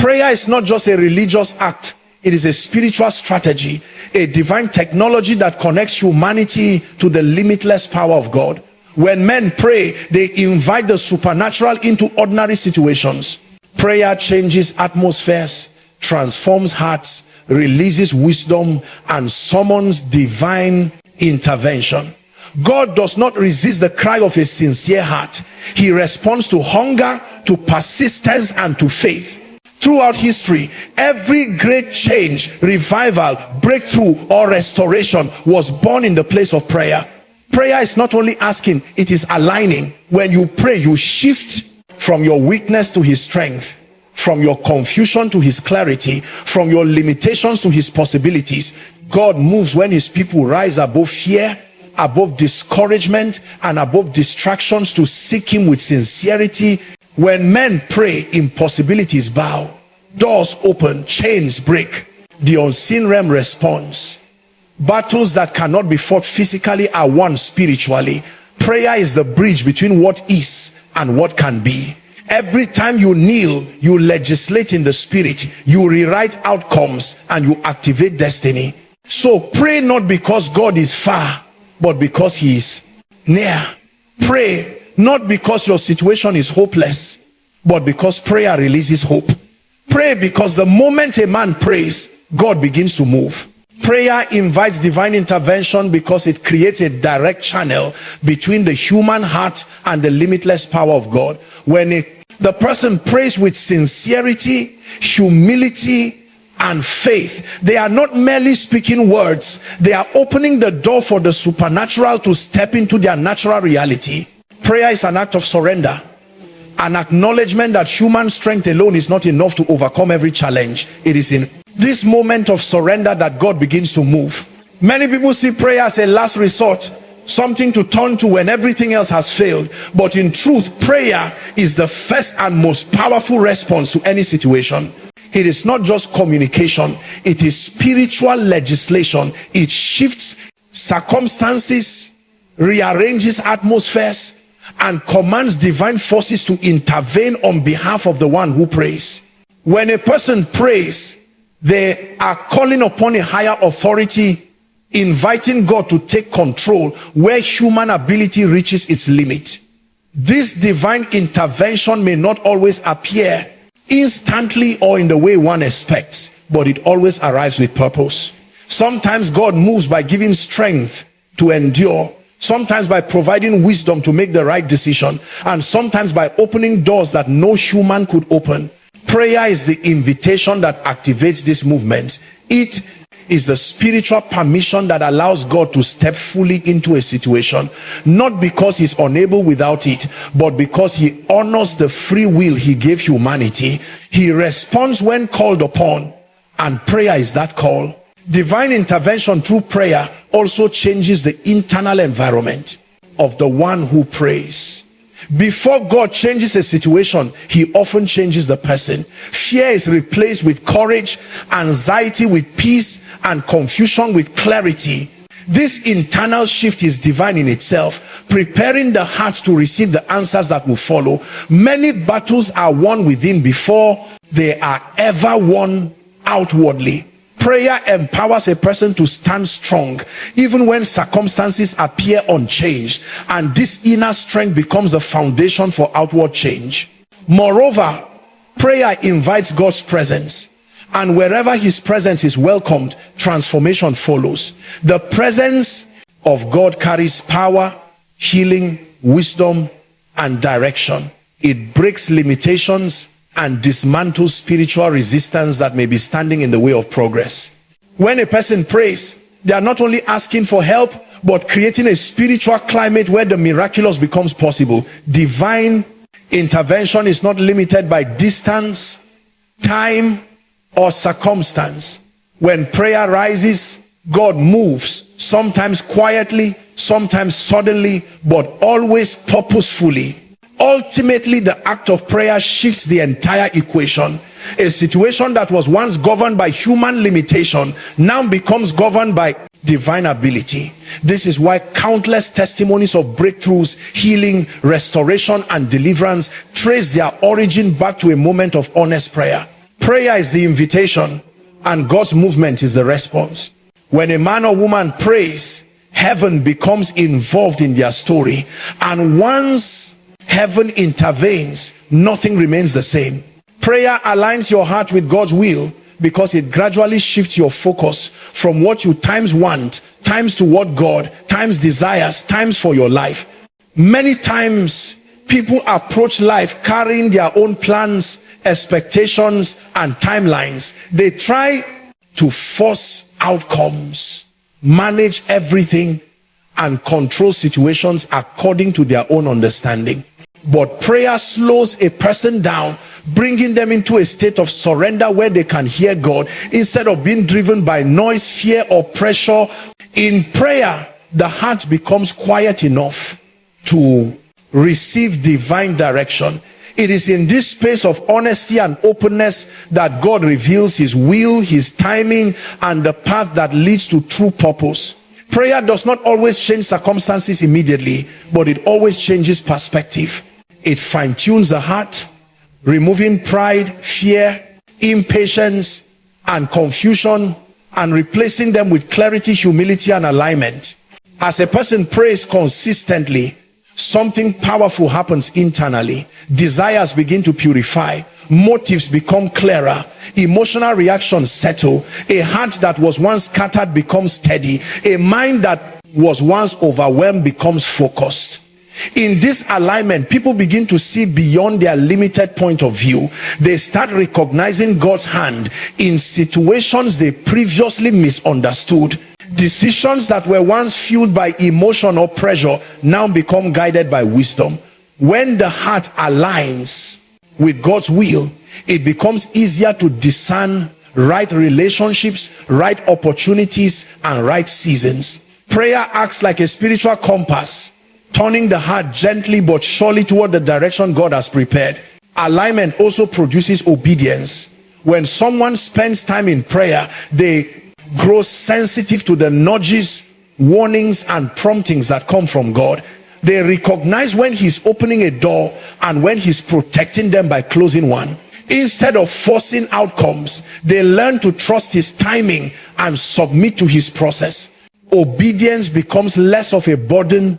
Prayer is not just a religious act. It is a spiritual strategy, a divine technology that connects humanity to the limitless power of God. When men pray, they invite the supernatural into ordinary situations. Prayer changes atmospheres, transforms hearts, releases wisdom, and summons divine intervention. God does not resist the cry of a sincere heart. He responds to hunger, to persistence, and to faith. Throughout history, every great change, revival, breakthrough, or restoration was born in the place of prayer. Prayer is not only asking, it is aligning. When you pray, you shift from your weakness to his strength, from your confusion to his clarity, from your limitations to his possibilities. God moves when his people rise above fear, above discouragement, and above distractions to seek him with sincerity. When men pray, impossibilities bow, doors open, chains break. The unseen realm responds. Battles that cannot be fought physically are won spiritually. Prayer is the bridge between what is and what can be. Every time you kneel, you legislate in the spirit, you rewrite outcomes, and you activate destiny. So pray not because God is far, but because he is near. Pray not because your situation is hopeless, but because prayer releases hope. Pray because the moment a man prays, God begins to move. Prayer invites divine intervention because it creates a direct channel between the human heart and the limitless power of God. When the person prays with sincerity, humility, and faith, they are not merely speaking words, they are opening the door for the supernatural to step into their natural reality. Prayer is an act of surrender, an acknowledgement that human strength alone is not enough to overcome every challenge. It is in this moment of surrender that God begins to move. Many people see prayer as a last resort, something to turn to when everything else has failed. But in truth, prayer is the first and most powerful response to any situation. It is not just communication, it is spiritual legislation. It shifts circumstances, rearranges atmospheres, and commands divine forces to intervene on behalf of the one who prays. When a person prays, they are calling upon a higher authority, inviting God to take control where human ability reaches its limit. This divine intervention may not always appear instantly or in the way one expects, but it always arrives with purpose. Sometimes God moves by giving strength to endure, sometimes by providing wisdom to make the right decision, and sometimes by opening doors that no human could open. Prayer is the invitation that activates this movement. It is the spiritual permission that allows God to step fully into a situation, not because he's unable without it, but because he honors the free will he gave humanity. He responds when called upon, and prayer is that call. Divine intervention through prayer also changes the internal environment of the one who prays. Before God changes a situation, he often changes the person. Fear is replaced with courage, anxiety with peace, and confusion with clarity. This internal shift is divine in itself, preparing the heart to receive the answers that will follow. Many battles are won within before they are ever won outwardly. Prayer empowers a person to stand strong even when circumstances appear unchanged, and this inner strength becomes the foundation for outward change. Moreover, prayer invites God's presence, and wherever his presence is welcomed, transformation follows. The presence of God carries power, healing, wisdom, and direction. It breaks limitations and dismantles spiritual resistance that may be standing in the way of progress. When a person prays, they are not only asking for help, but creating a spiritual climate where the miraculous becomes possible. Divine intervention is not limited by distance, time, or circumstance. When prayer rises, God moves, sometimes quietly, sometimes suddenly, but always purposefully. Ultimately, the act of prayer shifts the entire equation. A situation that was once governed by human limitation now becomes governed by divine ability. This is why countless testimonies of breakthroughs, healing, restoration, and deliverance trace their origin back to a moment of honest prayer. Prayer is the invitation, and God's movement is the response. When a man or woman prays, heaven becomes involved in their story, and once heaven intervenes, nothing remains the same. Prayer aligns your heart with God's will because it gradually shifts your focus from what you times want, times to what God, times desires, times for your life. Many times people approach life carrying their own plans, expectations, and timelines. They try to force outcomes, manage everything, and control situations according to their own understanding. But prayer slows a person down, bringing them into a state of surrender where they can hear God instead of being driven by noise, fear, or pressure. In prayer, the heart becomes quiet enough to receive divine direction. It is in this space of honesty and openness that God reveals his will, his timing, and the path that leads to true purpose. Prayer does not always change circumstances immediately, but it always changes perspective. It fine-tunes the heart, removing pride, fear, impatience, and confusion, and replacing them with clarity, humility, and alignment. As a person prays consistently, something powerful happens internally. Desires begin to purify, motives become clearer, emotional reactions settle, a heart that was once scattered becomes steady, a mind that was once overwhelmed becomes focused. In this alignment, people begin to see beyond their limited point of view. They start recognizing God's hand in situations they previously misunderstood. Decisions that were once fueled by emotion or pressure now become guided by wisdom. When the heart aligns with God's will, it becomes easier to discern right relationships, right opportunities, and right seasons. Prayer acts like a spiritual compass, turning the heart gently but surely toward the direction God has prepared. Alignment also produces obedience. When someone spends time in prayer, they grow sensitive to the nudges, warnings, and promptings that come from God. They recognize when he's opening a door and when he's protecting them by closing one. Instead of forcing outcomes, they learn to trust his timing and submit to his process. Obedience becomes less of a burden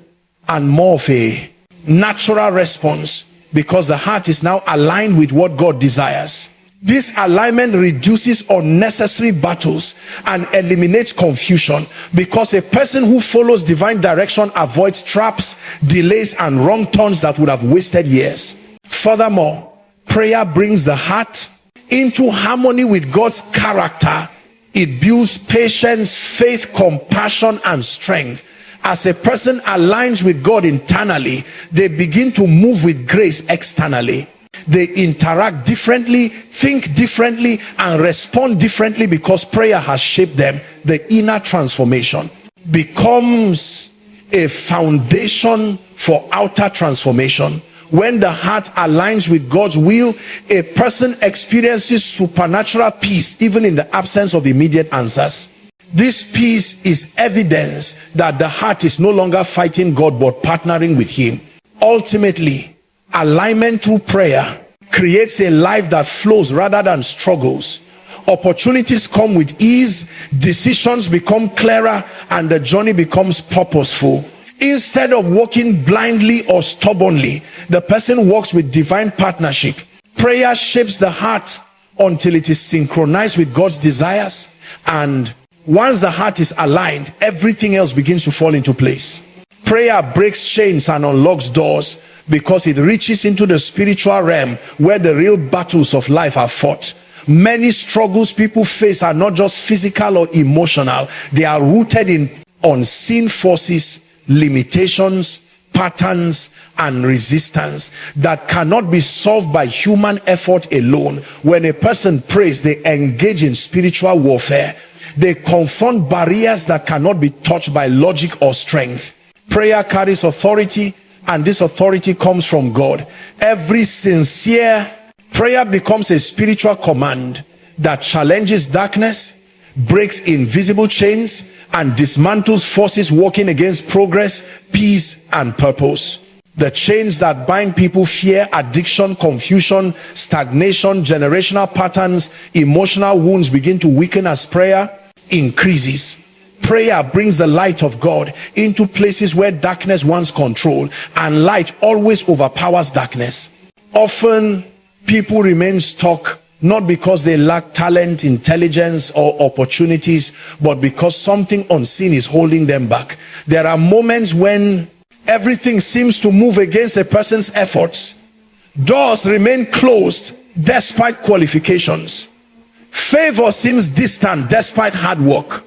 and more of a natural response because the heart is now aligned with what God desires. This alignment reduces unnecessary battles and eliminates confusion because a person who follows divine direction avoids traps, delays, and wrong turns that would have wasted years. Furthermore, prayer brings the heart into harmony with God's character. It builds patience, faith, compassion, and strength. As a person aligns with God internally, they begin to move with grace externally. They interact differently, think differently, and respond differently because prayer has shaped them. The inner transformation becomes a foundation for outer transformation. When the heart aligns with God's will, a person experiences supernatural peace even in the absence of immediate answers. This peace is evidence that the heart is no longer fighting God but partnering with him. Ultimately, alignment through prayer creates a life that flows rather than struggles. Opportunities come with ease, decisions become clearer, and the journey becomes purposeful. Instead of walking blindly or stubbornly, the person walks with divine partnership. Prayer shapes the heart until it is synchronized with God's desires, and once the heart is aligned, everything else begins to fall into place. Prayer breaks chains and unlocks doors because it reaches into the spiritual realm where the real battles of life are fought. Many struggles people face are not just physical or emotional. They are rooted in unseen forces, limitations, patterns, and resistance that cannot be solved by human effort alone. When a person prays, they engage in spiritual warfare. They confront barriers that cannot be touched by logic or strength. Prayer carries authority, and this authority comes from God. Every sincere prayer becomes a spiritual command that challenges darkness, breaks invisible chains, and dismantles forces working against progress, peace, and purpose. The chains that bind people, fear, addiction, confusion, stagnation, generational patterns, emotional wounds begin to weaken as prayer increases. Prayer brings the light of God into places where darkness once controlled, and light always overpowers darkness. Often people remain stuck not because they lack talent, intelligence, or opportunities, but because something unseen is holding them back. There are moments when everything seems to move against a person's efforts. Doors remain closed despite qualifications. Favor seems distant despite hard work.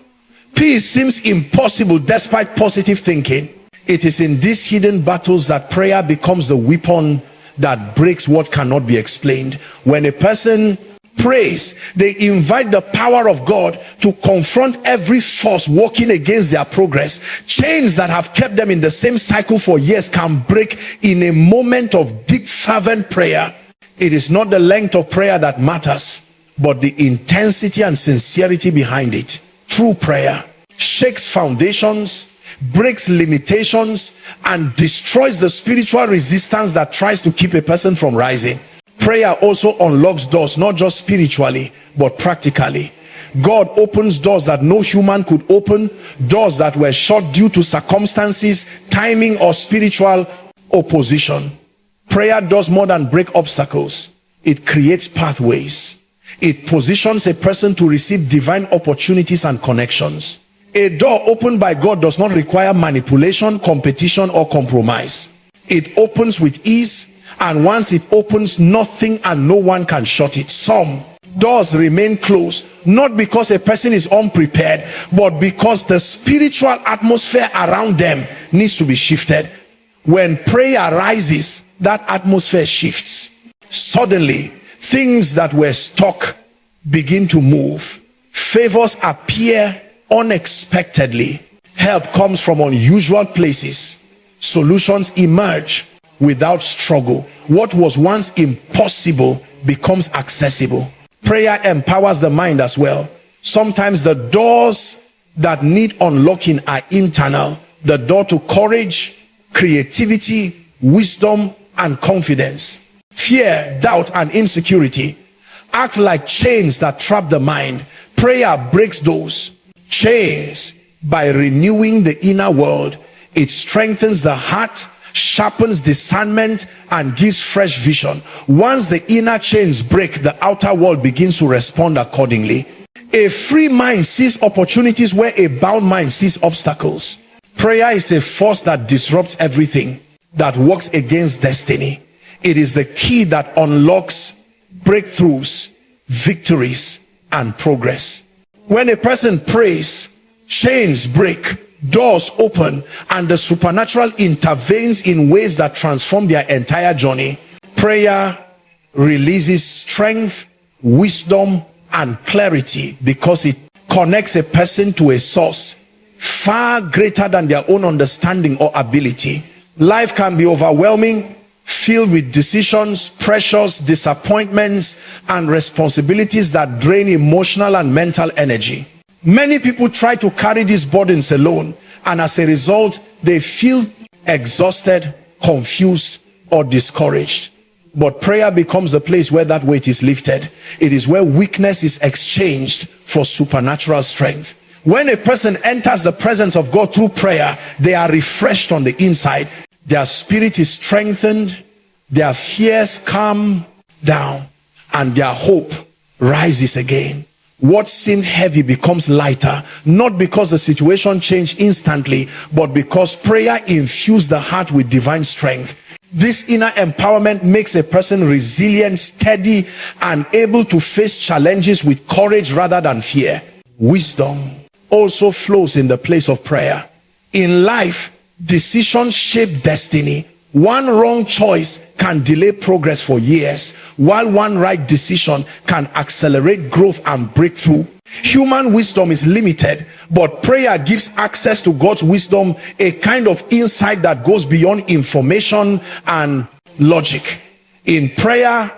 Peace seems impossible despite positive thinking. It is in these hidden battles that prayer becomes the weapon that breaks what cannot be explained. When a person prays, they invite the power of God to confront every force working against their progress. Chains that have kept them in the same cycle for years can break in a moment of deep, fervent prayer. It is not the length of prayer that matters, but the intensity and sincerity behind it. True prayer shakes foundations, breaks limitations, and destroys the spiritual resistance that tries to keep a person from rising. Prayer also unlocks doors, not just spiritually, but practically. God opens doors that no human could open, doors that were shut due to circumstances, timing, or spiritual opposition. Prayer does more than break obstacles. It creates pathways. It positions a person to receive divine opportunities and connections. A door opened by God does not require manipulation, competition, or compromise. It opens with ease, and once it opens, nothing and no one can shut it. Some doors remain closed, not because a person is unprepared, but because the spiritual atmosphere around them needs to be shifted. When prayer rises, that atmosphere shifts. Suddenly, things that were stuck begin to move. Favors appear unexpectedly. Help comes from unusual places. Solutions emerge without struggle. What was once impossible becomes accessible. Prayer empowers the mind as well. Sometimes the doors that need unlocking are internal. The door to courage, creativity, wisdom, and confidence. Fear, doubt, and insecurity act like chains that trap the mind. Prayer breaks those chains by renewing the inner world. It strengthens the heart, sharpens discernment, and gives fresh vision. Once the inner chains break, the outer world begins to respond accordingly. A free mind sees opportunities where a bound mind sees obstacles. Prayer is a force that disrupts everything that works against destiny. It is the key that unlocks breakthroughs, victories, and progress. When a person prays, chains break, doors open, and the supernatural intervenes in ways that transform their entire journey. Prayer releases strength, wisdom, and clarity because it connects a person to a source far greater than their own understanding or ability. Life can be overwhelming, filled with decisions, pressures, disappointments, and responsibilities that drain emotional and mental energy. Many people try to carry these burdens alone, and as a result, they feel exhausted, confused, or discouraged. But prayer becomes a place where that weight is lifted. It is where weakness is exchanged for supernatural strength. When a person enters the presence of God through prayer, they are refreshed on the inside. Their spirit is strengthened, their fears calm down, and their hope rises again. What seemed heavy becomes lighter, not because the situation changed instantly, but because prayer infused the heart with divine strength. This inner empowerment makes a person resilient, steady, and able to face challenges with courage rather than fear. Wisdom also flows in the place of prayer. In life, decisions shape destiny. One wrong choice can delay progress for years, while one right decision can accelerate growth and breakthrough. Human wisdom is limited, but prayer gives access to God's wisdom, a kind of insight that goes beyond information and logic. In prayer,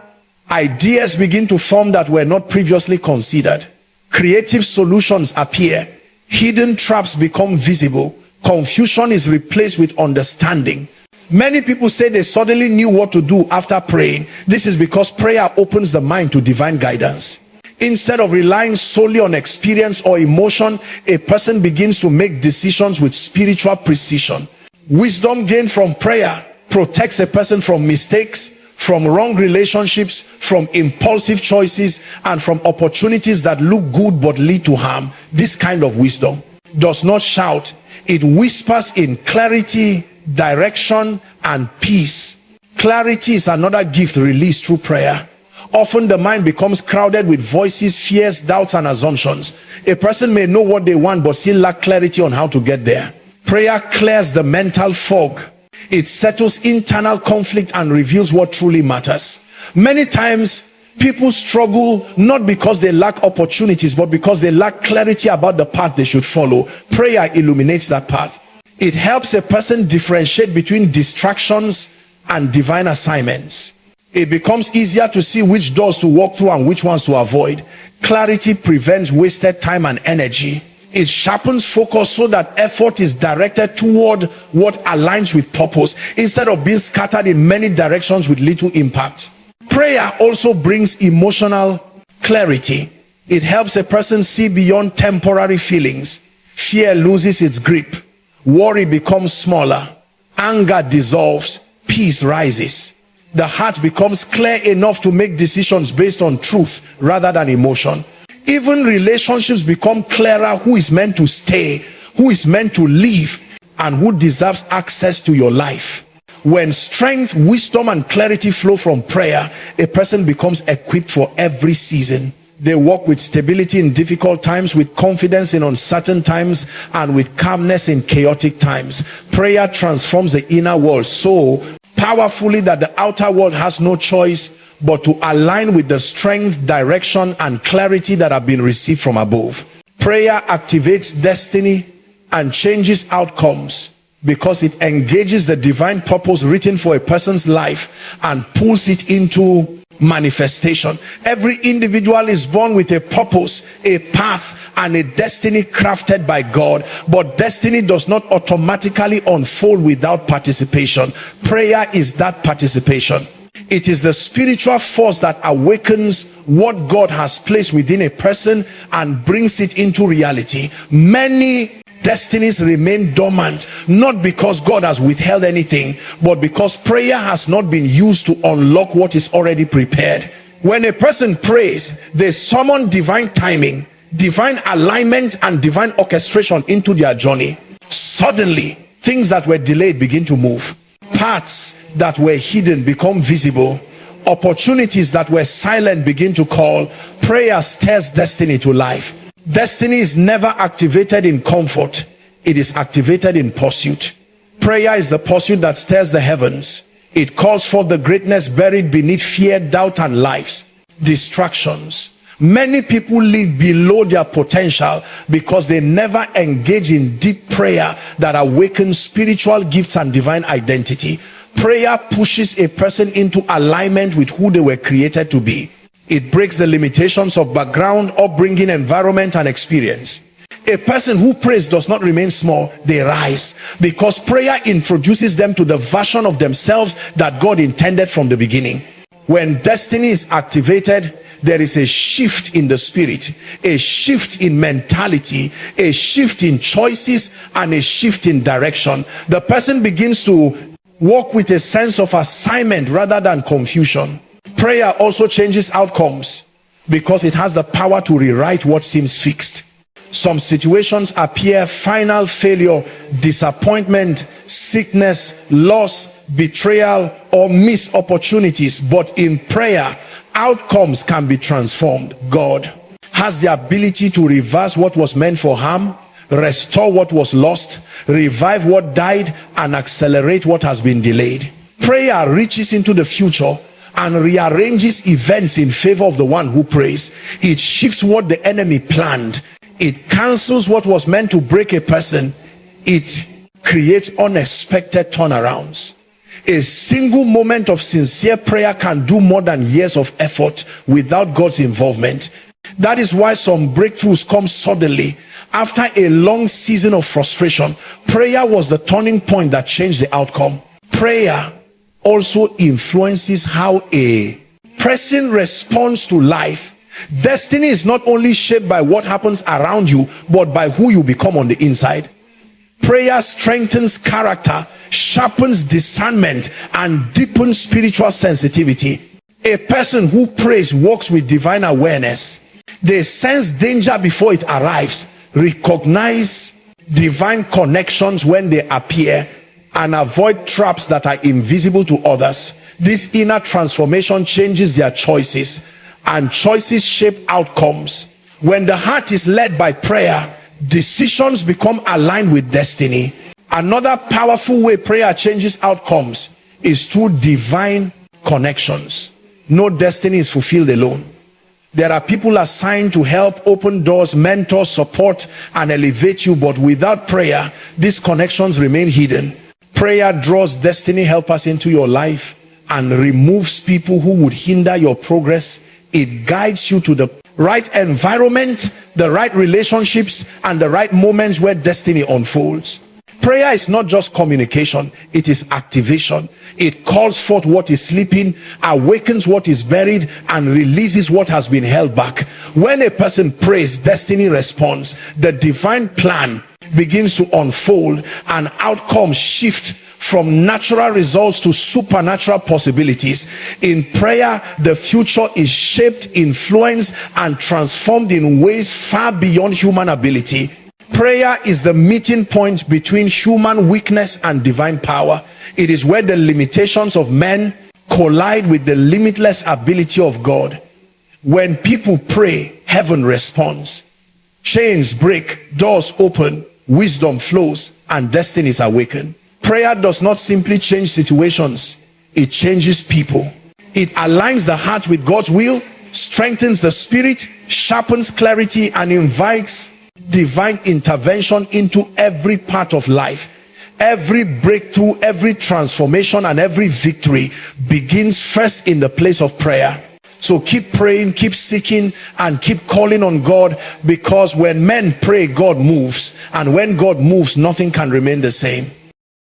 ideas begin to form that were not previously considered. Creative solutions appear. Hidden traps become visible. Confusion is replaced with understanding. Many people say they suddenly knew what to do after praying. This is because prayer opens the mind to divine guidance. Instead of relying solely on experience or emotion, a person begins to make decisions with spiritual precision. Wisdom gained from prayer protects a person from mistakes, from wrong relationships, from impulsive choices, and from opportunities that look good but lead to harm. This kind of wisdom does not shout. It whispers in clarity, direction, and peace. Clarity is another gift released through prayer. Often the mind becomes crowded with voices, fears, doubts, and assumptions. A person may know what they want but still lack clarity on how to get there. Prayer clears the mental fog. It settles internal conflict and reveals what truly matters. Many times people struggle not because they lack opportunities, but because they lack clarity about the path they should follow. Prayer illuminates that path. It helps a person differentiate between distractions and divine assignments. It becomes easier to see which doors to walk through and which ones to avoid. Clarity prevents wasted time and energy. It sharpens focus so that effort is directed toward what aligns with purpose, instead of being scattered in many directions with little impact. Prayer also brings emotional clarity. It helps a person see beyond temporary feelings. Fear loses its grip. Worry becomes smaller. Anger dissolves. Peace rises. The heart becomes clear enough to make decisions based on truth rather than emotion. Even relationships become clearer: who is meant to stay, who is meant to leave, and who deserves access to your life. When strength, wisdom, and clarity flow from prayer, a person becomes equipped for every season. They walk with stability in difficult times, with confidence in uncertain times, and with calmness in chaotic times. Prayer transforms the inner world so powerfully that the outer world has no choice but to align with the strength, direction, and clarity that have been received from above. Prayer activates destiny and changes outcomes because it engages the divine purpose written for a person's life and pulls it into manifestation. Every individual is born with a purpose, a path, and a destiny crafted by God, but destiny does not automatically unfold without participation. Prayer is that participation. It is the spiritual force that awakens what God has placed within a person and brings it into reality. Many destinies remain dormant, not because God has withheld anything, but because prayer has not been used to unlock what is already prepared. When a person prays, they summon divine timing, divine alignment, and divine orchestration into their journey. Suddenly, things that were delayed begin to move. Paths that were hidden become visible. Opportunities that were silent begin to call. Prayer stirs destiny to life. Destiny is never activated in comfort. It is activated in pursuit. Prayer is the pursuit that stirs the heavens. It calls forth the greatness buried beneath fear, doubt, and life's distractions. Many people live below their potential because they never engage in deep prayer that awakens spiritual gifts and divine identity. Prayer pushes a person into alignment with who they were created to be. It breaks the limitations of background, upbringing, environment, and experience. A person who prays does not remain small, they rise, because prayer introduces them to the version of themselves that God intended from the beginning. When destiny is activated, there is a shift in the spirit, a shift in mentality, a shift in choices, and a shift in direction. The person begins to walk with a sense of assignment rather than confusion. Prayer also changes outcomes because it has the power to rewrite what seems fixed. Some situations appear final: failure, disappointment, sickness, loss, betrayal, or missed opportunities. But in prayer, outcomes can be transformed. God has the ability to reverse what was meant for harm, restore what was lost, revive what died, and accelerate what has been delayed. Prayer reaches into the future and rearranges events in favor of the one who prays. It shifts what the enemy planned. It cancels what was meant to break a person. It creates unexpected turnarounds. A single moment of sincere prayer can do more than years of effort without God's involvement. That is why some breakthroughs come suddenly after a long season of frustration. Prayer was the turning point that changed the outcome. prayer also influences how a person responds to life. Destiny is not only shaped by what happens around you, but by who you become on the inside. Prayer strengthens character, sharpens discernment, and deepens spiritual sensitivity. A person who prays walks with divine awareness. They sense danger before it arrives, recognize divine connections when they appear, and avoid traps that are invisible to others. This inner transformation changes their choices, and choices shape outcomes. When the heart is led by prayer, decisions become aligned with destiny. Another powerful way prayer changes outcomes is through divine connections. No destiny is fulfilled alone. There are people assigned to help open doors, mentor, support, and elevate you, but without prayer, these connections remain hidden. Prayer draws destiny helpers into your life and removes people who would hinder your progress. It guides you to the right environment, the right relationships, and the right moments where destiny unfolds. Prayer is not just communication, it is activation. It calls forth what is sleeping, awakens what is buried, and releases what has been held back. When a person prays, destiny responds. The divine plan begins to unfold, and outcomes shift from natural results to supernatural possibilities. In prayer, the future is shaped, influenced, and transformed in ways far beyond human ability. Prayer is the meeting point between human weakness and divine power. It is where the limitations of men collide with the limitless ability of God. When people pray, heaven responds. Chains break, doors open, wisdom flows, and destinies awaken. Prayer does not simply change situations, it changes people. It aligns the heart with God's will, strengthens the spirit, sharpens clarity, and invites divine intervention into every part of life. Every breakthrough, every transformation, and every victory begins first in the place of prayer. So keep praying, keep seeking, and keep calling on God, because when men pray, God moves, and when God moves, nothing can remain the same.